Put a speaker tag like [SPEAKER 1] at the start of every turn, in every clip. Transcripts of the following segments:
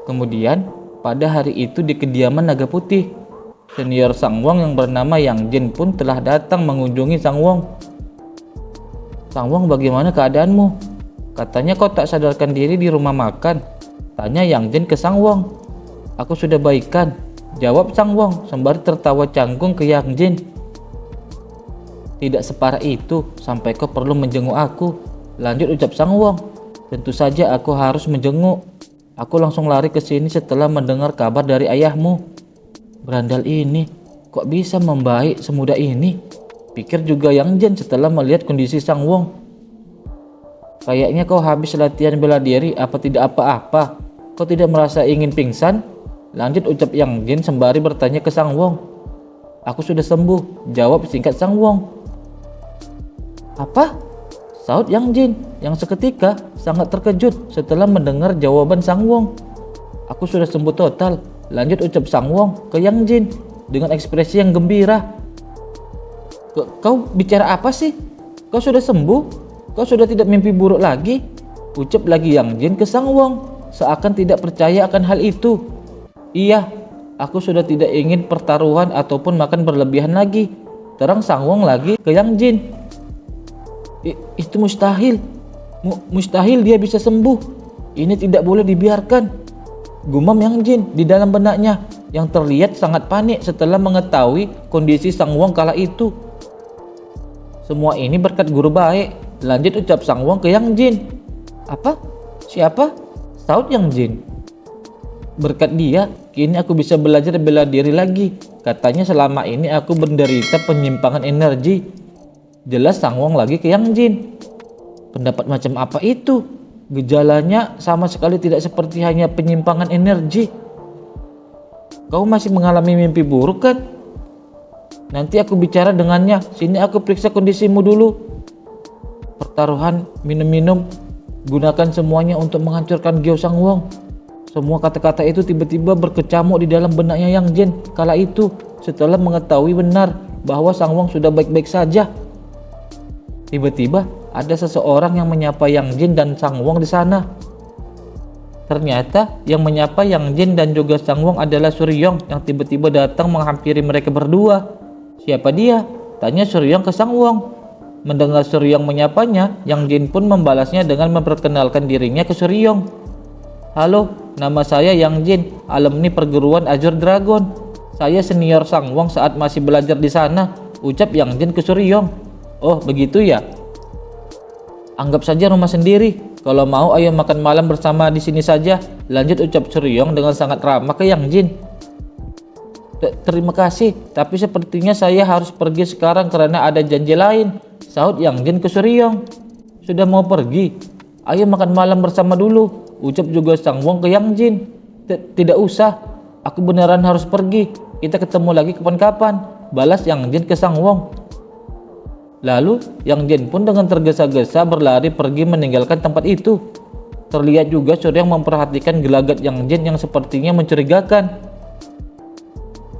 [SPEAKER 1] Kemudian, pada hari itu di kediaman Naga Putih, senior Sang Wong yang bernama Yang Jin pun telah datang mengunjungi Sang Wong. "Sang Wong, bagaimana keadaanmu? Katanya kau tak sadarkan diri di rumah makan," tanya Yang Jin ke Sang Wong. "Aku sudah baikan," jawab Sang Wong sembari tertawa canggung ke Yang Jin. "Tidak separah itu sampai kau perlu menjenguk aku," lanjut ucap Sang Wong. "Tentu saja aku harus menjenguk. Aku langsung lari ke sini setelah mendengar kabar dari ayahmu. Berandal ini kok bisa membaik semudah ini?" pikir juga Yang Jin setelah melihat kondisi Sang Wong. "Kayaknya kau habis latihan bela diri apa tidak apa-apa? Kau tidak merasa ingin pingsan?" lanjut ucap Yang Jin sembari bertanya ke Sang Wong. "Aku sudah sembuh," jawab singkat Sang Wong. "Apa?" sahut Yang Jin yang seketika sangat terkejut setelah mendengar jawaban Sang Wong. "Aku sudah sembuh total," lanjut ucap Sang Wong ke Yang Jin dengan ekspresi yang gembira. Kau bicara apa sih? Kau sudah sembuh? Kau sudah tidak mimpi buruk lagi?" ucap lagi Yang Jin ke Sang Wong seakan tidak percaya akan hal itu. "Iya, aku sudah tidak ingin pertaruhan ataupun makan berlebihan lagi," terang Sang Wong lagi ke Yang Jin. Itu mustahil. Mustahil dia bisa sembuh. Ini tidak boleh dibiarkan," gumam Yang Jin di dalam benaknya yang terlihat sangat panik setelah mengetahui kondisi Sang Wong kala itu. "Semua ini berkat guru baik," lanjut ucap Sang Wong ke Yang Jin. "Apa? Siapa?" sahut Yang Jin. "Berkat dia, kini aku bisa belajar bela diri lagi. Katanya selama ini aku menderita penyimpangan energi," jelas Sang Wong lagi ke Yang Jin. "Pendapat macam apa itu? Gejalanya sama sekali tidak seperti hanya penyimpangan energi. Kau masih mengalami mimpi buruk kan? Nanti aku bicara dengannya. Sini aku periksa kondisimu dulu. Pertaruhan, minum-minum, gunakan semuanya untuk menghancurkan Gyo Sang Wong." Semua kata-kata itu tiba-tiba berkecamuk di dalam benaknya Yang Jin kala itu setelah mengetahui benar bahwa Sang Wong sudah baik-baik saja. Tiba-tiba ada seseorang yang menyapa Yang Jin dan Sang Wong di sana. Ternyata yang menyapa Yang Jin dan juga Sang Wong adalah Suryong yang tiba-tiba datang menghampiri mereka berdua. "Siapa dia?" tanya Suryong ke Sang Wong. Mendengar Suryong menyapanya, Yang Jin pun membalasnya dengan memperkenalkan dirinya ke Suryong. "Halo, nama saya Yang Jin, alumni perguruan Azure Dragon. Saya senior Sang Wong saat masih belajar di sana," ucap Yang Jin ke Suryong. "Oh, begitu ya? Anggap saja rumah sendiri. Kalau mau ayo makan malam bersama di sini saja," lanjut ucap Suryong dengan sangat ramah ke Yang Jin. Terima kasih, tapi sepertinya saya harus pergi sekarang karena ada janji lain," sahut Yang Jin ke Suryong. "Sudah mau pergi? Ayo makan malam bersama dulu," ucap juga Sang Wong ke Yang Jin. Tidak usah, aku beneran harus pergi. Kita ketemu lagi kapan-kapan," balas Yang Jin ke Sang Wong. Lalu Yang Jin pun dengan tergesa-gesa berlari pergi meninggalkan tempat itu. Terlihat juga Suryong memperhatikan gelagat Yang Jin yang sepertinya mencurigakan.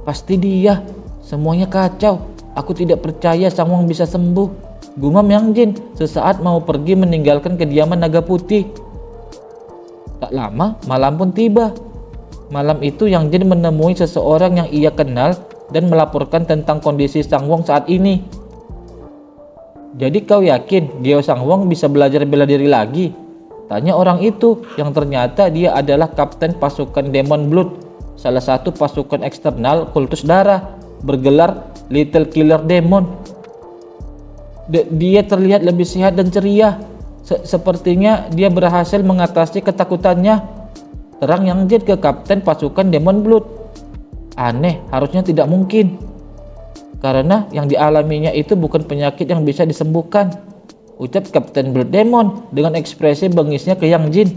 [SPEAKER 1] "Pasti dia, semuanya kacau. Aku tidak percaya Sang Wong bisa sembuh," gumam Yang Jin sesaat mau pergi meninggalkan kediaman Naga Putih. Tak lama malam pun tiba. Malam itu Yang Jin menemui seseorang yang ia kenal dan melaporkan tentang kondisi Sang Wong saat ini. "Jadi kau yakin Gyo Sang Wong bisa belajar bela diri lagi?" tanya orang itu yang ternyata dia adalah kapten pasukan Demon Blood, salah satu pasukan eksternal kultus darah bergelar Little Killer Demon. Dia terlihat lebih sehat dan ceria. Sepertinya dia berhasil mengatasi ketakutannya," terang Yang Jin ke kapten pasukan Demon Blood. "Aneh, harusnya tidak mungkin. Karena yang dialaminya itu bukan penyakit yang bisa disembuhkan," ucap Kapten Blood Demon dengan ekspresi bengisnya ke Yang Jin.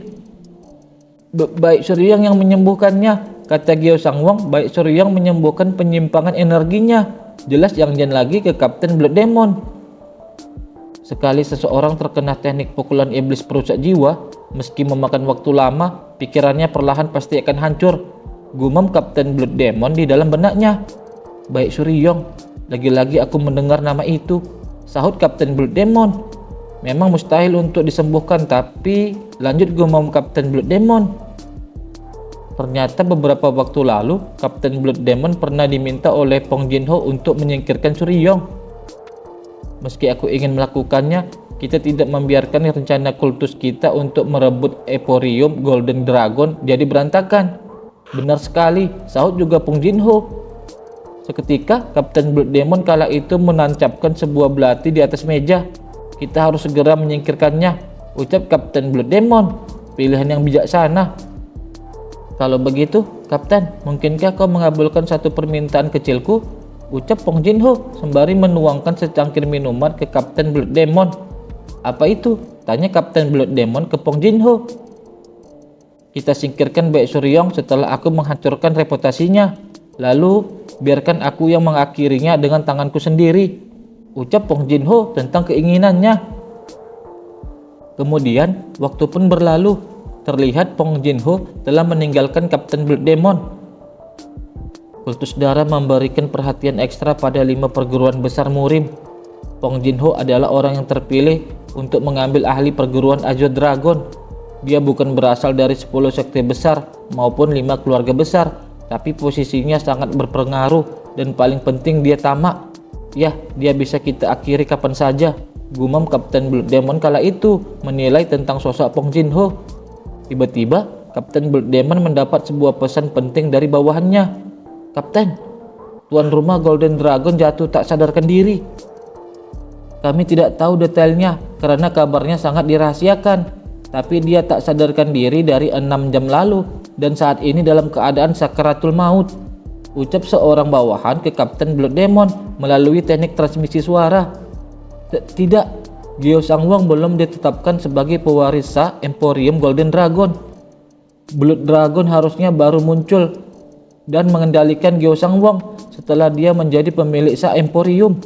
[SPEAKER 1] Baik Suryong yang menyembuhkannya," kata Gyo Sang Wong. "Baik Suryong menyembuhkan penyimpangan energinya," jelas Yang Jin lagi ke Kapten Blood Demon. Sekali seseorang terkena teknik pukulan iblis perusak jiwa, meski memakan waktu lama, pikirannya perlahan pasti akan hancur, gumam Kapten Blood Demon di dalam benaknya. "Baik Suryong, lagi-lagi aku mendengar nama itu," sahut Kapten Blood Demon. "Memang mustahil untuk disembuhkan, tapi," lanjut gumam Kapten Blood Demon. Ternyata beberapa waktu lalu, Kapten Blood Demon pernah diminta oleh Pong Jinho untuk menyingkirkan Suryong. Meski aku ingin melakukannya, kita tidak membiarkan rencana kultus kita untuk merebut Emporium Golden Dragon jadi berantakan. Benar sekali, sahut juga Pong Jinho. Seketika, Kapten Blood Demon kala itu menancapkan sebuah belati di atas meja. Kita harus segera menyingkirkannya, ucap Kapten Blood Demon. Pilihan yang bijaksana. Kalau begitu, Kapten, mungkinkah kau mengabulkan satu permintaan kecilku? Ucap Pong Jinho sembari menuangkan secangkir minuman ke Kapten Blood Demon. Apa itu? Tanya Kapten Blood Demon ke Pong Jinho. Kita singkirkan Baek Suryong setelah aku menghancurkan reputasinya. Lalu, biarkan aku yang mengakhirinya dengan tanganku sendiri. Ucap Pong Jinho tentang keinginannya. Kemudian, waktu pun berlalu. Terlihat Pong Jinho telah meninggalkan Kapten Blood Demon. Kultus darah memberikan perhatian ekstra pada 5 perguruan besar murim. Pong Jinho adalah orang yang terpilih untuk mengambil ahli perguruan Azure Dragon. Dia bukan berasal dari 10 sekte besar maupun 5 keluarga besar, tapi posisinya sangat berpengaruh dan paling penting dia tamak. Ya, dia bisa kita akhiri kapan saja, gumam Kapten Blood Demon kala itu menilai tentang sosok Pong Jinho. Tiba-tiba, Kapten Blood Demon mendapat sebuah pesan penting dari bawahannya. Kapten, tuan rumah Golden Dragon jatuh tak sadarkan diri. Kami tidak tahu detailnya karena kabarnya sangat dirahasiakan. Tapi dia tak sadarkan diri dari 6 jam lalu dan saat ini dalam keadaan sakaratul maut. Ucap seorang bawahan ke Kapten Blood Demon melalui teknik transmisi suara. Tidak. Gyo Sangwong belum ditetapkan sebagai pewaris sah Emporium Golden Dragon. Blood Dragon harusnya baru muncul dan mengendalikan Gyo Sangwong setelah dia menjadi pemilik sah Emporium.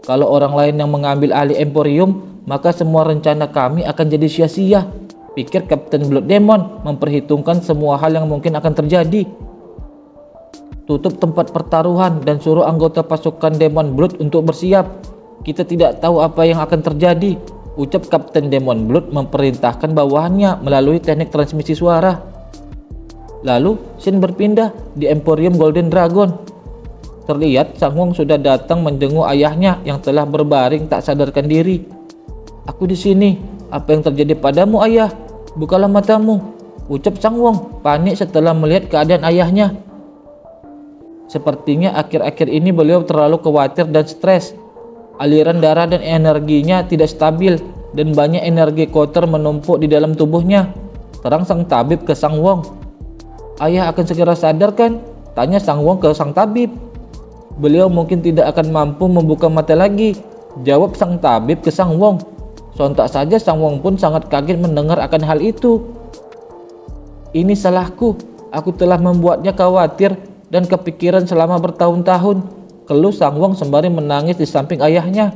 [SPEAKER 1] Kalau orang lain yang mengambil alih Emporium, maka semua rencana kami akan jadi sia-sia. Pikir Kapten Blood Demon memperhitungkan semua hal yang mungkin akan terjadi. Tutup tempat pertaruhan dan suruh anggota pasukan Demon Blood untuk bersiap. Kita tidak tahu apa yang akan terjadi, ucap Kapten Demon Blood memerintahkan bawahannya melalui teknik transmisi suara. Lalu, scene berpindah di Emporium Golden Dragon. Terlihat Sangwong sudah datang menjenguk ayahnya yang telah berbaring tak sadarkan diri. Aku di sini. Apa yang terjadi padamu, ayah? Bukalah matamu, ucap Sangwong panik setelah melihat keadaan ayahnya. Sepertinya akhir-akhir ini beliau terlalu khawatir dan stres. Aliran darah dan energinya tidak stabil dan banyak energi kotor menumpuk di dalam tubuhnya. Terang sang tabib ke Sangwong. Ayah akan segera sadar kan? Tanya Sangwong ke sang tabib. Beliau mungkin tidak akan mampu membuka mata lagi, jawab sang tabib ke Sangwong. Sontak saja Sangwong pun sangat kaget mendengar akan hal itu. Ini salahku, aku telah membuatnya khawatir dan kepikiran selama bertahun-tahun. Keluh Sangwong sembari menangis di samping ayahnya.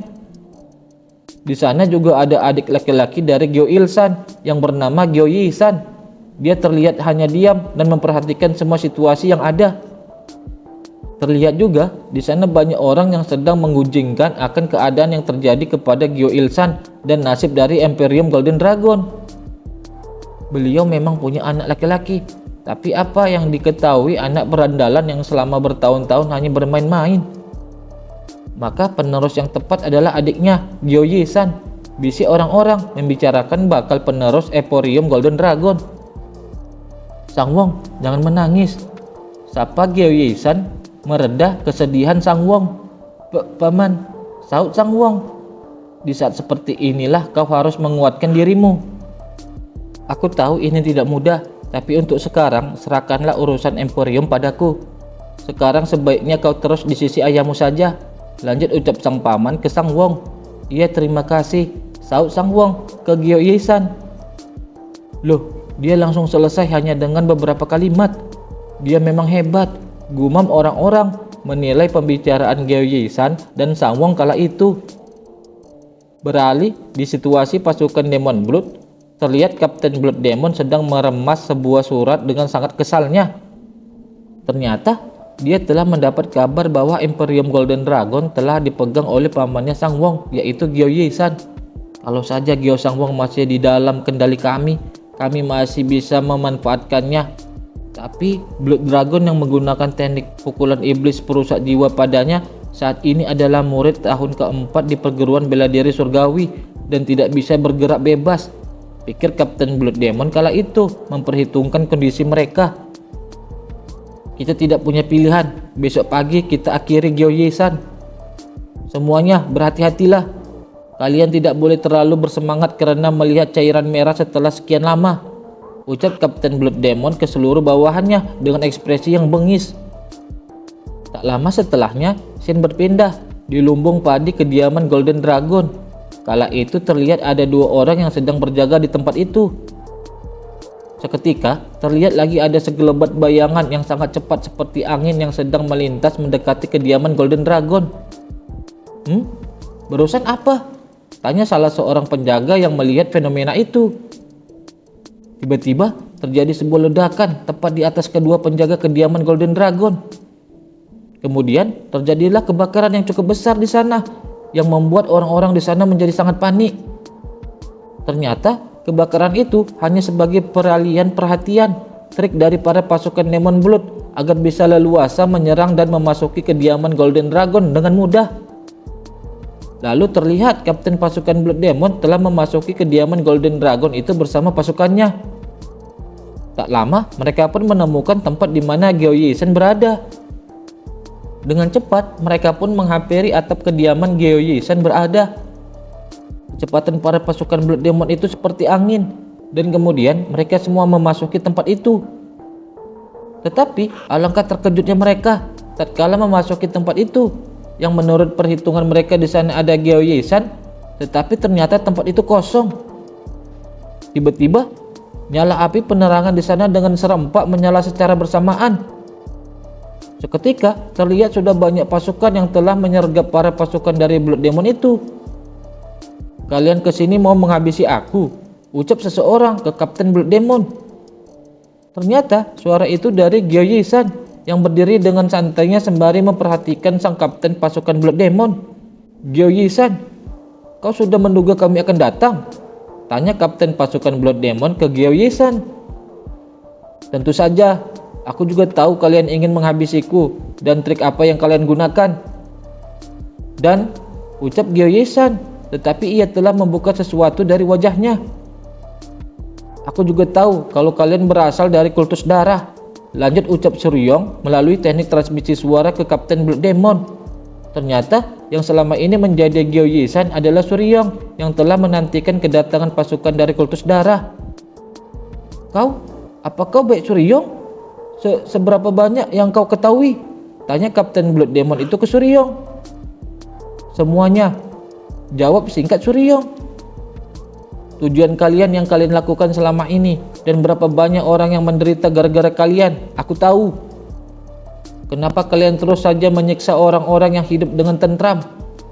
[SPEAKER 1] Di sana juga ada adik laki-laki dari Gyo Il-san yang bernama Gyo Yi-san. Dia terlihat hanya diam dan memperhatikan semua situasi yang ada. Terlihat juga di sana banyak orang yang sedang menggunjingkan akan keadaan yang terjadi kepada Gyo Il-san dan nasib dari Emporium Golden Dragon. Beliau memang punya anak laki-laki, tapi apa yang diketahui anak berandalan yang selama bertahun-tahun hanya bermain-main? Maka penerus yang tepat adalah adiknya, Gyo Yi-san. Bisik orang-orang membicarakan bakal penerus Emporium Golden Dragon. Sangwong, jangan menangis, sapa Gyo Yi-san meredah kesedihan Sangwong. Paman, sahut Sangwong. Di saat seperti inilah kau harus menguatkan dirimu. Aku tahu ini tidak mudah, tapi untuk sekarang serahkanlah urusan Emporium padaku. Sekarang sebaiknya kau terus di sisi ayahmu saja, lanjut ucap sang paman ke Sangwong. Iya, terima kasih, sahut Sangwong ke Gyo Yi-san. Loh, dia langsung selesai hanya dengan beberapa kalimat. Dia memang hebat, gumam orang-orang menilai pembicaraan Gyo Yi-san dan Sangwong kala itu. Beralih di situasi pasukan Demon Blood, terlihat Kapten Blood Demon sedang meremas sebuah surat dengan sangat kesalnya. Ternyata dia telah mendapat kabar bahwa Emporium Golden Dragon telah dipegang oleh pamannya Sangwong, yaitu Gyo Yi-san. Kalau saja Gyo Sangwong masih di dalam kendali kami masih bisa memanfaatkannya. Tapi Blood Dragon yang menggunakan teknik pukulan iblis perusak jiwa padanya saat ini adalah murid tahun keempat di perguruan bela diri surgawi dan tidak bisa bergerak bebas. Pikir Kapten Blood Demon kala itu, memperhitungkan kondisi mereka. Kita tidak punya pilihan, besok pagi kita akhiri Gyeoye-san. Semuanya berhati-hatilah. Kalian tidak boleh terlalu bersemangat karena melihat cairan merah setelah sekian lama, ucap Kapten Blood Demon ke seluruh bawahannya dengan ekspresi yang bengis. Tak lama setelahnya, scene berpindah di lumbung padi kediaman Golden Dragon. Kala itu terlihat ada dua orang yang sedang berjaga di tempat itu. Seketika, terlihat lagi ada segelebat bayangan yang sangat cepat seperti angin yang sedang melintas mendekati kediaman Golden Dragon. Barusan apa? Tanya salah seorang penjaga yang melihat fenomena itu. Tiba-tiba terjadi sebuah ledakan tepat di atas kedua penjaga kediaman Golden Dragon. Kemudian terjadilah kebakaran yang cukup besar di sana yang membuat orang-orang di sana menjadi sangat panik. Ternyata kebakaran itu hanya sebagai peralihan perhatian trik dari para pasukan Demon Blood agar bisa leluasa menyerang dan memasuki kediaman Golden Dragon dengan mudah. Lalu terlihat kapten pasukan Blood Demon telah memasuki kediaman Golden Dragon itu bersama pasukannya. Tak lama mereka pun menemukan tempat di mana Gyeoye-san berada. Dengan cepat mereka pun menghampiri atap kediaman Gyeoye-san berada. Kecepatan para pasukan Blood Demon itu seperti angin, dan kemudian mereka semua memasuki tempat itu. Tetapi alangkah terkejutnya mereka tatkala memasuki tempat itu, yang menurut perhitungan mereka di sana ada Gyeoye-san, tetapi ternyata tempat itu kosong. Tiba-tiba nyala api penerangan di sana dengan serempak menyala secara bersamaan. Seketika terlihat sudah banyak pasukan yang telah menyergap para pasukan dari Blood Demon itu. Kalian kesini mau menghabisi aku, ucap seseorang ke Kapten Blood Demon. Ternyata suara itu dari Gyeoye-san yang berdiri dengan santainya sembari memperhatikan sang kapten pasukan Blood Demon. Gyeoye-san, kau sudah menduga kami akan datang? Tanya kapten pasukan Blood Demon ke Gyeoye-san. Tentu saja, aku juga tahu kalian ingin menghabisiku dan trik apa yang kalian gunakan. Dan ucap Gyeoye-san, tetapi ia telah membuka sesuatu dari wajahnya. Aku juga tahu kalau kalian berasal dari kultus darah. Lanjut ucap Suryong melalui teknik transmisi suara ke Kapten Blood Demon. Ternyata yang selama ini menjadi Gyeoye-san adalah Suryong yang telah menantikan kedatangan pasukan dari kultus darah. Apa kau baik Suryong? Seberapa banyak yang kau ketahui? Tanya Kapten Blood Demon itu ke Suryong. Semuanya, jawab singkat Suryong. Tujuan kalian yang kalian lakukan selama ini dan berapa banyak orang yang menderita gara-gara kalian, aku tahu. Kenapa kalian terus saja menyiksa orang-orang yang hidup dengan tentram?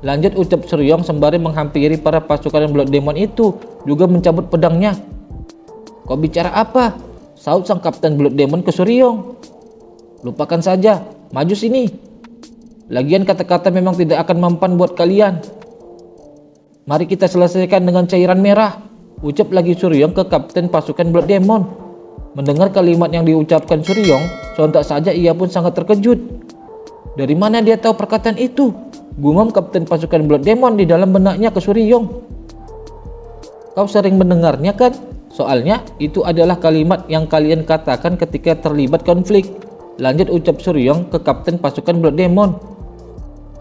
[SPEAKER 1] Lanjut ucap Suryong sembari menghampiri para pasukan Blood Demon itu, juga mencabut pedangnya. Kau bicara apa? Saut sang Kapten Blood Demon ke Suryong. Lupakan saja, maju sini. Lagian kata-kata memang tidak akan mempan buat kalian. Mari kita selesaikan dengan cairan merah, ucap lagi Suryong ke kapten pasukan Blood Demon. Mendengar kalimat yang diucapkan Suryong, sontak saja ia pun sangat terkejut. Dari mana dia tahu perkataan itu? Gumam kapten pasukan Blood Demon di dalam benaknya ke Suryong. Kau sering mendengarnya kan? Soalnya itu adalah kalimat yang kalian katakan ketika terlibat konflik. Lanjut ucap Suryong ke kapten pasukan Blood Demon.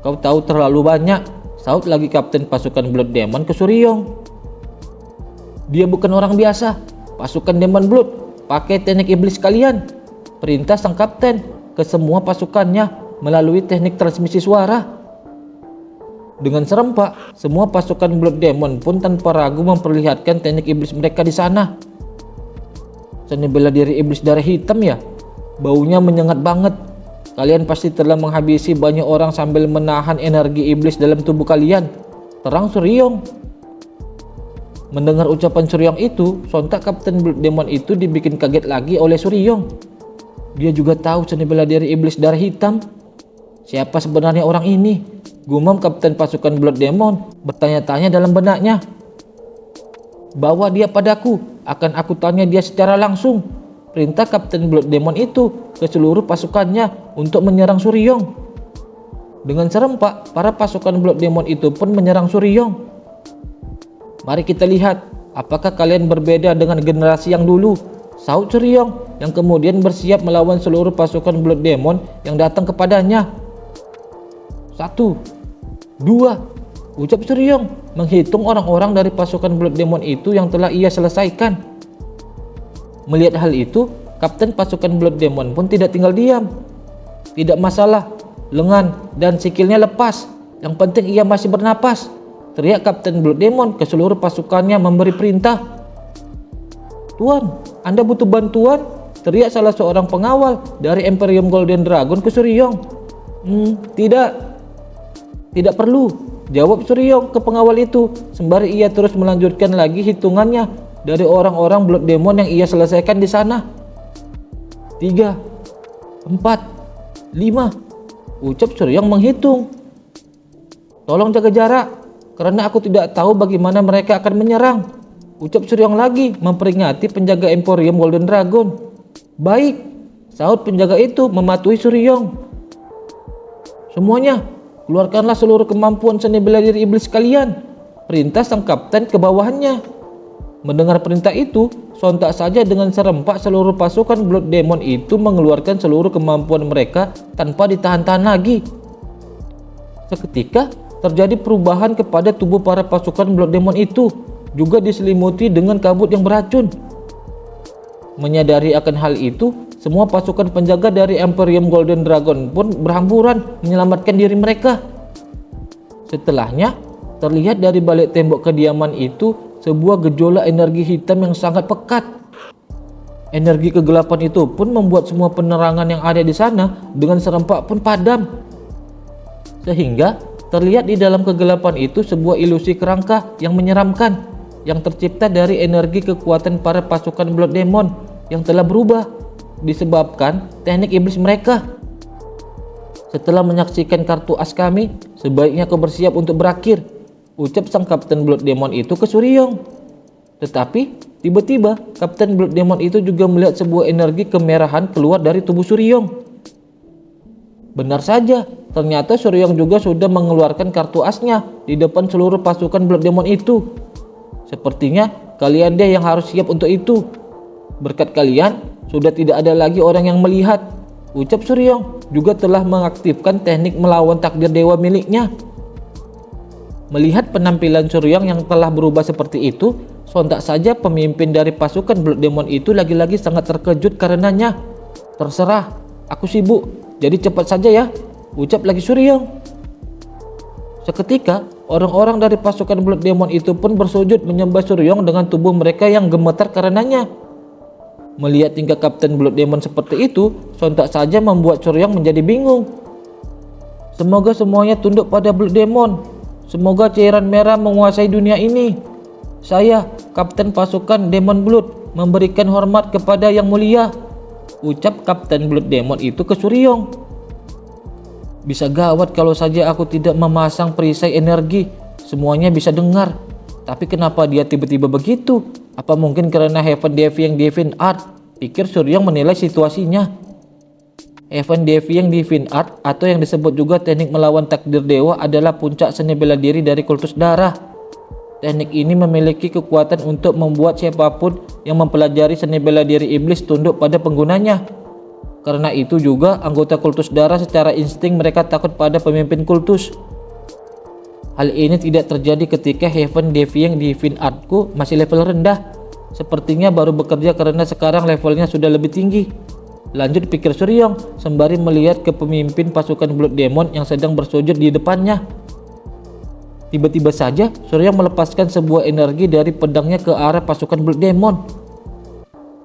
[SPEAKER 1] Kau tahu terlalu banyak, saut lagi kapten pasukan Blood Demon ke Suryong. Dia bukan orang biasa, pasukan Demon Blood, pakai teknik iblis kalian. Perintah sang kapten ke semua pasukannya melalui teknik transmisi suara. Dengan serempak, semua pasukan Blood Demon pun tanpa ragu memperlihatkan teknik iblis mereka di sana. Seni bela diri iblis darah hitam ya? Baunya menyengat banget. Kalian pasti telah menghabisi banyak orang sambil menahan energi iblis dalam tubuh kalian. Terang Suryong. Mendengar ucapan Suryong itu, sontak Kapten Blood Demon itu dibikin kaget lagi oleh Suryong. Dia juga tahu seni bela diri iblis darah hitam. Siapa sebenarnya orang ini? Gumam kapten pasukan Blood Demon bertanya-tanya dalam benaknya. Bawa dia padaku, akan aku tanya dia secara langsung, perintah Kapten Blood Demon itu ke seluruh pasukannya untuk menyerang Suryong. Dengan serempak, para pasukan Blood Demon itu pun menyerang Suryong. Mari kita lihat, apakah kalian berbeda dengan generasi yang dulu? Sahut Suryong yang kemudian bersiap melawan seluruh pasukan Blood Demon yang datang kepadanya. 1, 2, ucap Suryong menghitung orang-orang dari pasukan Blood Demon itu yang telah ia selesaikan. Melihat hal itu, Kapten pasukan Blood Demon pun tidak tinggal diam. Tidak masalah, lengan dan sikilnya lepas, yang penting ia masih bernapas, teriak Kapten Blood Demon ke seluruh pasukannya memberi perintah. Tuan, Anda butuh bantuan? Teriak salah seorang pengawal dari Imperium Golden Dragon ke Suryong. Tidak perlu, jawab Suryong ke pengawal itu, sembari ia terus melanjutkan lagi hitungannya dari orang-orang Blood Demon yang ia selesaikan di sana. 3, 4, 5, ucap Suryong menghitung. Tolong jaga jarak, karena aku tidak tahu bagaimana mereka akan menyerang, ucap Suryong lagi memperingati penjaga Emporium Golden Dragon. Baik, sahut penjaga itu mematuhi Suryong. Semuanya, keluarkanlah seluruh kemampuan seni bela diri iblis kalian, perintah sang kapten ke bawahannya. Mendengar perintah itu, sontak saja dengan serempak seluruh pasukan Blood Demon itu mengeluarkan seluruh kemampuan mereka tanpa ditahan-tahan lagi. Seketika, terjadi perubahan kepada tubuh para pasukan Blood Demon itu, juga diselimuti dengan kabut yang beracun. Menyadari akan hal itu, semua pasukan penjaga dari Imperium Golden Dragon pun berhamburan menyelamatkan diri mereka. Setelahnya, terlihat dari balik tembok kediaman itu sebuah gejolak energi hitam yang sangat pekat. Energi kegelapan itu pun membuat semua penerangan yang ada di sana dengan serempak pun padam. Sehingga terlihat di dalam kegelapan itu sebuah ilusi kerangka yang menyeramkan yang tercipta dari energi kekuatan para pasukan Blood Demon yang telah berubah disebabkan teknik iblis mereka. Setelah menyaksikan kartu as kami, sebaiknya kau bersiap untuk berakhir, ucap sang Kapten Blood Demon itu ke Suryong. Tetapi tiba-tiba Kapten Blood Demon itu juga melihat sebuah energi kemerahan keluar dari tubuh Suryong. Benar saja, ternyata Suryong juga sudah mengeluarkan kartu asnya di depan seluruh pasukan Blood Demon itu. Sepertinya kalian deh yang harus siap untuk itu. Berkat kalian, sudah tidak ada lagi orang yang melihat, ucap Suryong juga telah mengaktifkan teknik melawan takdir dewa miliknya. Melihat penampilan Suryong yang telah berubah seperti itu, sontak saja pemimpin dari pasukan Blood Demon itu lagi-lagi sangat terkejut karenanya. Terserah, aku sibuk, jadi cepat saja ya, ucap lagi Suryong. Seketika, orang-orang dari pasukan Blood Demon itu pun bersujud menyembah Suryong dengan tubuh mereka yang gemetar karenanya. Melihat tingkah Kapten Blood Demon seperti itu, sontak saja membuat Suryong menjadi bingung. Semoga semuanya tunduk pada Blood Demon. Semoga cairan merah menguasai dunia ini. Saya, Kapten pasukan Demon Blood, memberikan hormat kepada yang mulia, ucap Kapten Blood Demon itu ke Suryong. Bisa gawat kalau saja aku tidak memasang perisai energi, semuanya bisa dengar. Tapi kenapa dia tiba-tiba begitu? Apa mungkin karena Heaven Devi yang Divine Art? Pikir Suryong menilai situasinya. Heaven Devi yang Divine Art atau yang disebut juga teknik melawan takdir dewa adalah puncak seni bela diri dari kultus darah. Teknik ini memiliki kekuatan untuk membuat siapapun yang mempelajari seni bela diri iblis tunduk pada penggunanya. Karena itu juga anggota kultus darah secara insting mereka takut pada pemimpin kultus. Hal ini tidak terjadi ketika Heaven Devi yang Divine Artku masih level rendah. Sepertinya baru bekerja karena sekarang levelnya sudah lebih tinggi. Lanjut pikir Suryong sembari melihat ke pemimpin pasukan Blood Demon yang sedang bersujud di depannya. Tiba-tiba saja Suryong melepaskan sebuah energi dari pedangnya ke arah pasukan Blood Demon.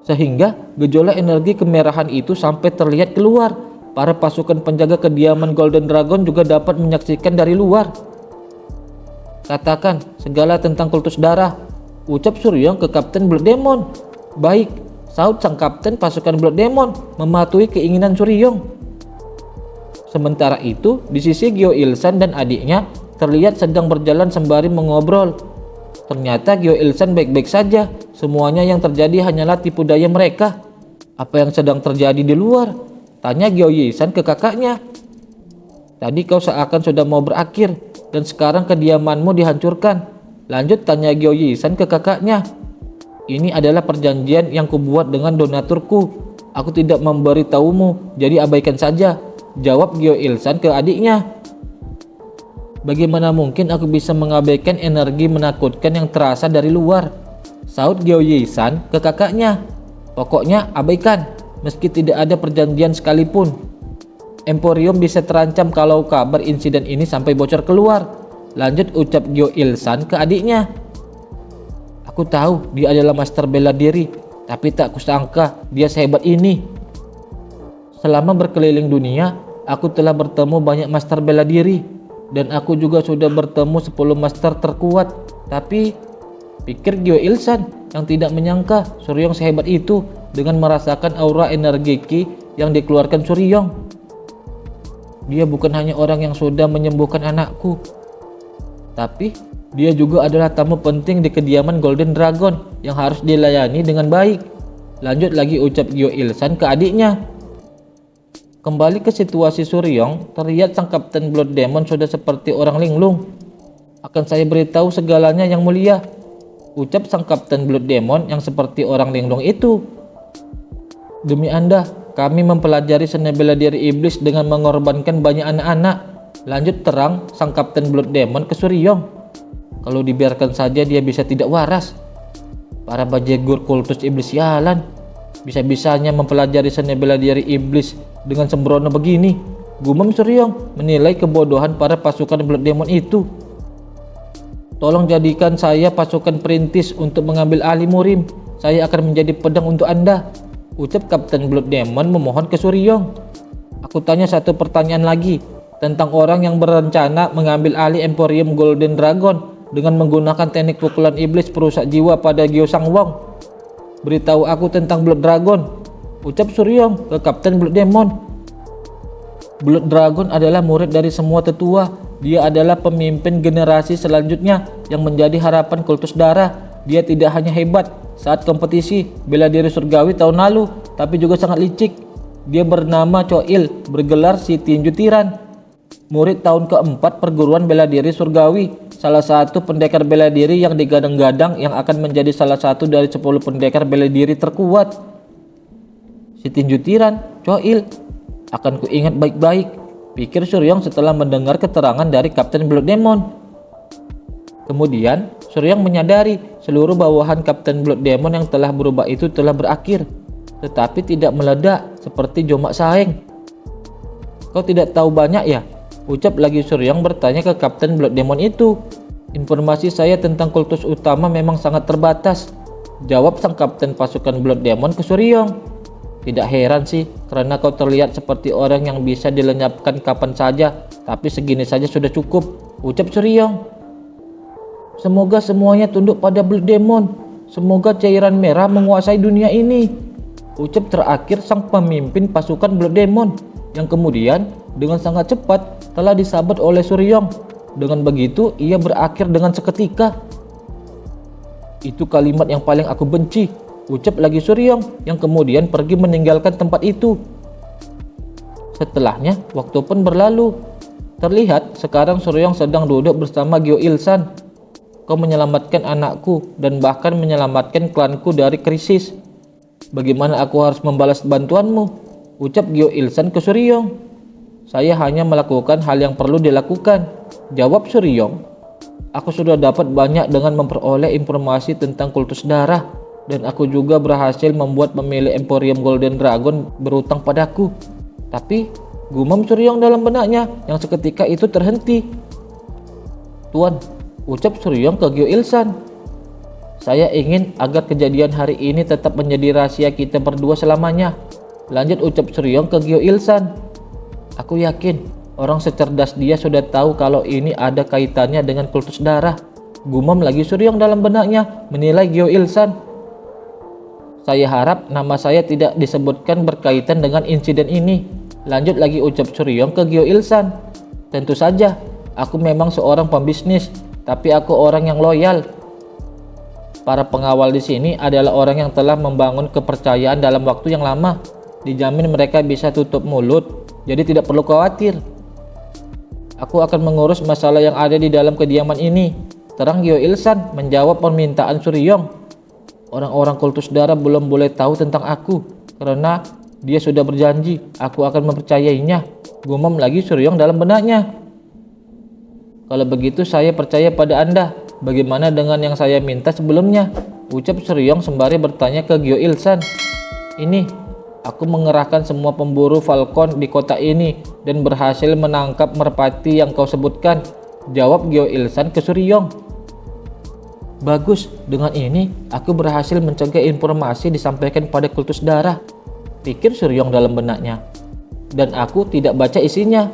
[SPEAKER 1] Sehingga gejolak energi kemerahan itu sampai terlihat keluar. Para pasukan penjaga kediaman Golden Dragon juga dapat menyaksikan dari luar. Katakan segala tentang kultus darah, ucap Suryong ke Kapten Blood Demon. Baik, sahut sang Kapten pasukan Blood Demon mematuhi keinginan Suryong. Sementara itu, di sisi Gyo Ilsan dan adiknya terlihat sedang berjalan sembari mengobrol. Ternyata Gyo Ilsan baik-baik saja, semuanya yang terjadi hanyalah tipu daya mereka. Apa yang sedang terjadi di luar? Tanya Gyo Yisan ke kakaknya. Tadi kau seakan sudah mau berakhir dan sekarang kediamanmu dihancurkan. Lanjut tanya Gyo Yisan ke kakaknya. Ini adalah perjanjian yang kubuat dengan donaturku. Aku tidak memberitahumu, jadi abaikan saja. Jawab Gyo Ilsan ke adiknya. Bagaimana mungkin aku bisa mengabaikan energi menakutkan yang terasa dari luar? Saut Gyo Yisan ke kakaknya. Pokoknya abaikan, meski tidak ada perjanjian sekalipun. Emporium bisa terancam kalau kabar insiden ini sampai bocor keluar. Lanjut ucap Gyo Ilsan ke adiknya. Aku tahu dia adalah master bela diri, tapi tak kusangka dia sehebat ini. Selama berkeliling dunia, aku telah bertemu banyak master bela diri, dan aku juga sudah bertemu 10 master terkuat. Tapi, pikir Gyo Ilsan yang tidak menyangka Suryong sehebat itu dengan merasakan aura energi Ki yang dikeluarkan Suryong. Dia bukan hanya orang yang sudah menyembuhkan anakku, tapi dia juga adalah tamu penting di kediaman Golden Dragon yang harus dilayani dengan baik. Lanjut lagi ucap Gyo Ilsan ke adiknya. Kembali ke situasi Suryong, terlihat sang Kapten Blood Demon sudah seperti orang linglung. Akan saya beritahu segalanya yang mulia, ucap sang Kapten Blood Demon yang seperti orang linglung itu. Demi Anda, kami mempelajari seni bela diri iblis dengan mengorbankan banyak anak-anak. Lanjut terang sang Kapten Blood Demon ke Suryong. Kalau dibiarkan saja dia bisa tidak waras. Para bajegur kultus iblis sialan, bisa-bisanya mempelajari seni bela diri iblis dengan sembrono begini. Gumam Suryong menilai kebodohan para pasukan Blood Demon itu. Tolong jadikan saya pasukan perintis untuk mengambil alih Murim. Saya akan menjadi pedang untuk Anda, ucap Kapten Blood Demon memohon ke Suryong. Aku tanya satu pertanyaan lagi tentang orang yang berencana mengambil alih Emporium Golden Dragon dengan menggunakan teknik pukulan iblis perusak jiwa pada Gyo Sangwon. Beritahu aku tentang Blood Dragon, ucap Suryong ke Kapten Blood Demon. Blood Dragon adalah murid dari semua tetua. Dia adalah pemimpin generasi selanjutnya yang menjadi harapan kultus darah. Dia tidak hanya hebat saat kompetisi bela diri surgawi tahun lalu, tapi juga sangat licik. Dia bernama Choil, bergelar si tinju tiran. Murid tahun keempat perguruan bela diri surgawi, salah satu pendekar bela diri yang digadang-gadang yang akan menjadi salah satu dari 10 pendekar bela diri terkuat. Si tinju tiran, Choil, akan kuingat baik-baik, pikir Suryong setelah mendengar keterangan dari Kapten Blood Demon. Kemudian, Suryong menyadari seluruh bawahan Kapten Blood Demon yang telah berubah itu telah berakhir, tetapi tidak meledak seperti Jomak Saeng. Kau tidak tahu banyak ya? Ucap lagi Suryong bertanya ke Kapten Blood Demon itu. Informasi saya tentang kultus utama memang sangat terbatas, jawab sang Kapten pasukan Blood Demon ke Suryong. Tidak heran sih, karena kau terlihat seperti orang yang bisa dilenyapkan kapan saja, tapi segini saja sudah cukup, ucap Suryong. Semoga semuanya tunduk pada Blood Demon. Semoga cairan merah menguasai dunia ini, ucap terakhir sang pemimpin pasukan Blood Demon, yang kemudian dengan sangat cepat telah disabet oleh Suryong. Dengan begitu, ia berakhir dengan seketika. Itu kalimat yang paling aku benci, ucap lagi Suryong, yang kemudian pergi meninggalkan tempat itu. Setelahnya, waktu pun berlalu. Terlihat sekarang Suryong sedang duduk bersama Gyo Ilsan. Kau menyelamatkan anakku dan bahkan menyelamatkan klanku dari krisis. Bagaimana aku harus membalas bantuanmu? Ucap Gyo Ilsan ke Suryong. Saya hanya melakukan hal yang perlu dilakukan, jawab Suryong. Aku sudah dapat banyak dengan memperoleh informasi tentang kultus darah, dan aku juga berhasil membuat pemilik Emporium Golden Dragon berutang padaku. Tapi, gumam Suryong dalam benaknya yang seketika itu terhenti. Tuan, ucap Suryong ke Gyo Ilsan. Saya ingin agar kejadian hari ini tetap menjadi rahasia kita berdua selamanya. Lanjut ucap Suryong ke Gyo Ilsan. Aku yakin orang secerdas dia sudah tahu kalau ini ada kaitannya dengan kultus darah. Gumam lagi Suryong dalam benaknya menilai Gyo Ilsan. Saya harap nama saya tidak disebutkan berkaitan dengan insiden ini. Lanjut lagi ucap Suryong ke Gyo Ilsan. Tentu saja, aku memang seorang pembisnis, tapi aku orang yang loyal. Para pengawal di sini adalah orang yang telah membangun kepercayaan dalam waktu yang lama. Dijamin mereka bisa tutup mulut, jadi tidak perlu khawatir. Aku akan mengurus masalah yang ada di dalam kediaman ini, terang Gyo Ilsan menjawab permintaan Suryong. Orang-orang kultus darah belum boleh tahu tentang aku, karena dia sudah berjanji aku akan mempercayainya, gumam lagi Suryong dalam benaknya. Kalau begitu saya percaya pada Anda. Bagaimana dengan yang saya minta sebelumnya? Ucap Suryong sembari bertanya ke Gyo Ilsan. Ini, aku mengerahkan semua pemburu falcon di kota ini dan berhasil menangkap merpati yang kau sebutkan, jawab Gyo Ilsan ke Suryong. Bagus, dengan ini aku berhasil mencegah informasi disampaikan pada kultus darah, pikir Suryong dalam benaknya. Dan aku tidak baca isinya,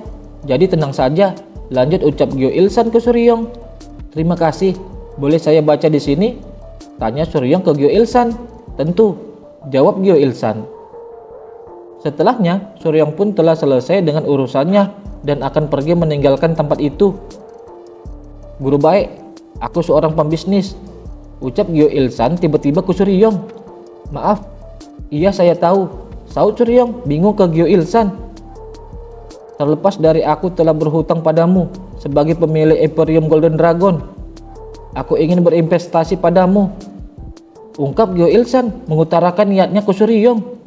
[SPEAKER 1] jadi tenang saja, lanjut ucap Gyo Ilsan ke Suryong. Terima kasih, boleh saya baca di sini? Tanya Suryong ke Gyo Ilsan. Tentu, jawab Gyo Ilsan. Setelahnya, Suryong pun telah selesai dengan urusannya dan akan pergi meninggalkan tempat itu. Guru baik, aku seorang pembisnis, ucap Gyo Ilsan tiba-tiba ke Suryong. Maaf, iya saya tahu, saut Suryong bingung ke Gyo Ilsan. Terlepas dari aku telah berhutang padamu sebagai pemilik Emporium Golden Dragon, aku ingin berinvestasi padamu, ungkap Gyo Ilsan mengutarakan niatnya ke Suryong.